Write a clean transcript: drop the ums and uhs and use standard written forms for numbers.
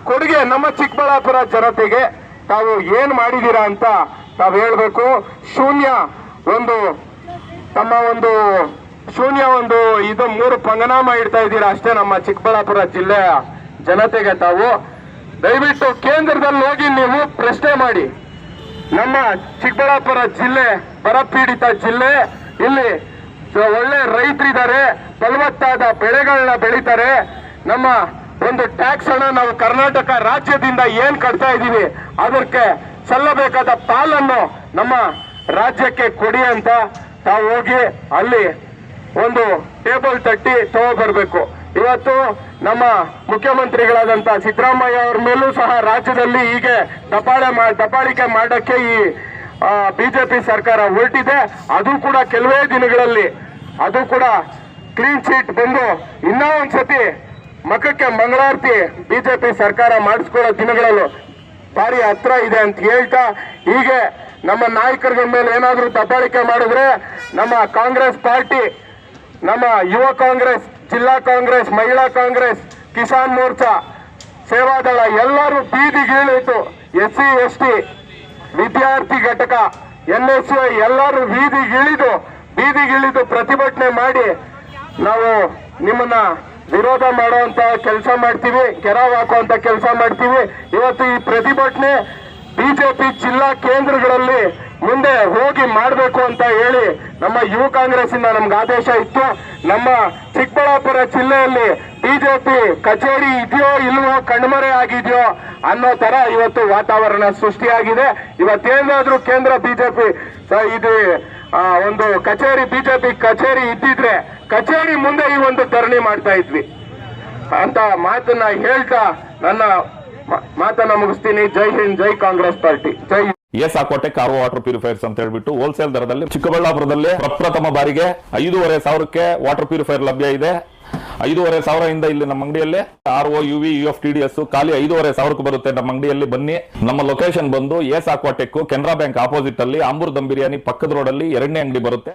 ಕೊಡುಗೆ ನಮ್ಮ ಚಿಕ್ಕಬಳ್ಳಾಪುರ ಜನತೆಗೆ ತಾವು ಏನ್ ಮಾಡಿದೀರಾ ಅಂತ ತಾವು ಹೇಳ್ಬೇಕು. ಶೂನ್ಯ ಒಂದು ಇದು 3 ಪಂಗನಾಮ ಇಡ್ತಾ ಇದ್ದೀರಾ ಅಷ್ಟೇ ನಮ್ಮ ಚಿಕ್ಕಬಳ್ಳಾಪುರ ಜಿಲ್ಲೆಯ ಜನತೆಗೆ. ತಾವು ದಯವಿಟ್ಟು ಕೇಂದ್ರದಲ್ಲಿ ಹೋಗಿ ನೀವು ಪ್ರಶ್ನೆ ಮಾಡಿ. ನಮ್ಮ ಚಿಕ್ಕಬಳ್ಳಾಪುರ ಜಿಲ್ಲೆ ಬರಪೀಡಿತ ಜಿಲ್ಲೆ, ಇಲ್ಲಿ ಒಳ್ಳೆ ರೈತರಿದ್ದಾರೆ, ಫಲವತ್ತಾದ ಬೆಳೆಗಳನ್ನ ಬೆಳೀತಾರೆ. ನಮ್ಮ ಒಂದು ಟ್ಯಾಕ್ಸ್ ಹಣ ನಾವು ಕರ್ನಾಟಕ ರಾಜ್ಯದಿಂದ ಏನ್ ಕಟ್ತಾ ಇದೀವಿ ಅದಕ್ಕೆ ಸಲ್ಲಬೇಕಾದ ಪಾಲನ್ನು ನಮ್ಮ ರಾಜ್ಯಕ್ಕೆ ಕೊಡಿ ಅಂತ ತಾವು ಹೋಗಿ ಅಲ್ಲಿ ಒಂದು ಟೇಬಲ್ ತಟ್ಟಿ ತಗೋಬರ್ಬೇಕು. ಇವತ್ತು ನಮ್ಮ ಮುಖ್ಯಮಂತ್ರಿಗಳಾದಂತ ಸಿದ್ದರಾಮಯ್ಯ ಅವರ ಮೇಲೂ ಸಹ ರಾಜ್ಯದಲ್ಲಿ ಹೀಗೆ ದಬ್ಬಾಳಿಕೆ ಮಾಡಕ್ಕೆ ಈ ಬಿಜೆಪಿ ಸರ್ಕಾರ ಹೊರಟಿದೆ. ಅದು ಕೂಡ ಕೆಲವೇ ದಿನಗಳಲ್ಲಿ ಅದು ಕೂಡ ಕ್ಲೀನ್ ಚೀಟ್ ಬಂದು ಇನ್ನೂ ಒಂದ್ಸತಿ ಮಖಕ್ಕೆ ಮಂಗಳಾರತಿ ಬಿಜೆಪಿ ಸರ್ಕಾರ ಮಾಡಿಸ್ಕೊಳ್ಳೋ ದಿನಗಳಲ್ಲೂ ಭಾರಿ ಹತ್ರ ಇದೆ ಅಂತ ಹೇಳ್ತಾ, ಹೀಗೆ ನಮ್ಮ ನಾಯಕರ ಮೇಲೆ ಏನಾದರೂ ದಬ್ಬಾಳಿಕೆ ಮಾಡಿದ್ರೆ ನಮ್ಮ ಕಾಂಗ್ರೆಸ್ ಪಾರ್ಟಿ, ನಮ್ಮ ಯುವ ಕಾಂಗ್ರೆಸ್, ಜಿಲ್ಲಾ ಕಾಂಗ್ರೆಸ್, ಮಹಿಳಾ ಕಾಂಗ್ರೆಸ್, ಕಿಸಾನ್ ಮೋರ್ಚಾ, ಸೇವಾದಳ ಎಲ್ಲರೂ ಬೀದಿಗಿಳಿಯಿತು. SC ST ವಿದ್ಯಾರ್ಥಿ ಘಟಕ, NSY ಎಲ್ಲರೂ ಬೀದಿಗಿಳಿದು ಪ್ರತಿಭಟನೆ ಮಾಡಿ ನಾವು ನಿಮ್ಮನ್ನ ವಿರೋಧ ಮಾಡುವಂತ ಕೆಲಸ ಮಾಡ್ತೀವಿ, ಗೆರಾವ್ ಹಾಕುವಂತ ಕೆಲಸ ಮಾಡ್ತೀವಿ. ಇವತ್ತು ಈ ಪ್ರತಿಭಟನೆ ಬಿಜೆಪಿ ಜಿಲ್ಲಾ ಕೇಂದ್ರಗಳಲ್ಲಿ ಮುಂದೆ ಹೋಗಿ ಮಾಡಬೇಕು ಅಂತ ಹೇಳಿ ನಮ್ಮ ಯುವ ಕಾಂಗ್ರೆಸ್ ಇಂದ ನಮ್ಗೆ ಆದೇಶ ಇತ್ತು. ನಮ್ಮ ಚಿಕ್ಕಬಳ್ಳಾಪುರ ಜಿಲ್ಲೆಯಲ್ಲಿ ಬಿಜೆಪಿ ಕಚೇರಿ ಇದೆಯೋ ಇಲ್ವೋ, ಕಣ್ಮರೆ ಆಗಿದೆಯೋ ಅನ್ನೋ ತರ ಇವತ್ತು ವಾತಾವರಣ ಸೃಷ್ಟಿಯಾಗಿದೆ. ಇವತ್ತೇನಾದ್ರೂ ಕೇಂದ್ರ ಬಿಜೆಪಿ ಇದು ಒಂದು ಕಚೇರಿ ಬಿಜೆಪಿ ಕಚೇರಿ ಇದ್ದಿದ್ರೆ ಕಚೇರಿ ಮುಂದೆ ಈ ಒಂದು ಧರಣಿ ಮಾಡ್ತಾ ಇದ್ವಿ ಅಂತ ಮಾತನ್ನ ಹೇಳ್ತಾ ನನ್ನ ಮಾತನ್ನ ಮುಗಿಸ್ತೀನಿ. ಜೈ ಹಿಂದ್, ಜೈ ಕಾಂಗ್ರೆಸ್ ಪಾರ್ಟಿ, ಜೈ. ಸಾಕೋಟೆಕ್ RO ವಾಟರ್ ಪ್ಯೂರಿಫೈರ್ಸ್ ಅಂತ ಹೇಳ್ಬಿಟ್ಟು ಹೋಲ್ಸೇಲ್ ದರದಲ್ಲಿ ಚಿಕ್ಕಬಳ್ಳಾಪುರದಲ್ಲಿ ಪ್ರಪ್ರಥಮ ಬಾರಿಗೆ 5,500ಕ್ಕೆ ವಾಟರ್ ಪ್ಯೂರಿಫೈರ್ ಲಭ್ಯ ಇದೆ. 5,500 ಇಂದ ಇಲ್ಲಿ ನಮ್ಮ ಅಂಗಡಿಯಲ್ಲಿ RO UV UF TDS ಖಾಲಿ 5,500ಕ್ಕೆ ಬರುತ್ತೆ. ನಮ್ಮ ಅಂಗಡಿಯಲ್ಲಿ ಬನ್ನಿ. ನಮ್ಮ ಲೊಕೇಶನ್ ಬಂದು ಸಾಕೋಟೆಕ್ ಕೆನರಾ ಬ್ಯಾಂಕ್ ಆಪೋಸಿಟ್ ಅಲ್ಲಿ ಆಂಬೂರ್ ದಮ್ ಬಿರಿಯಾನಿ ಪಕ್ಕದ ರೋಡ್ ಅಲ್ಲಿ 2ನೇ ಅಂಗಡಿ ಬರುತ್ತೆ.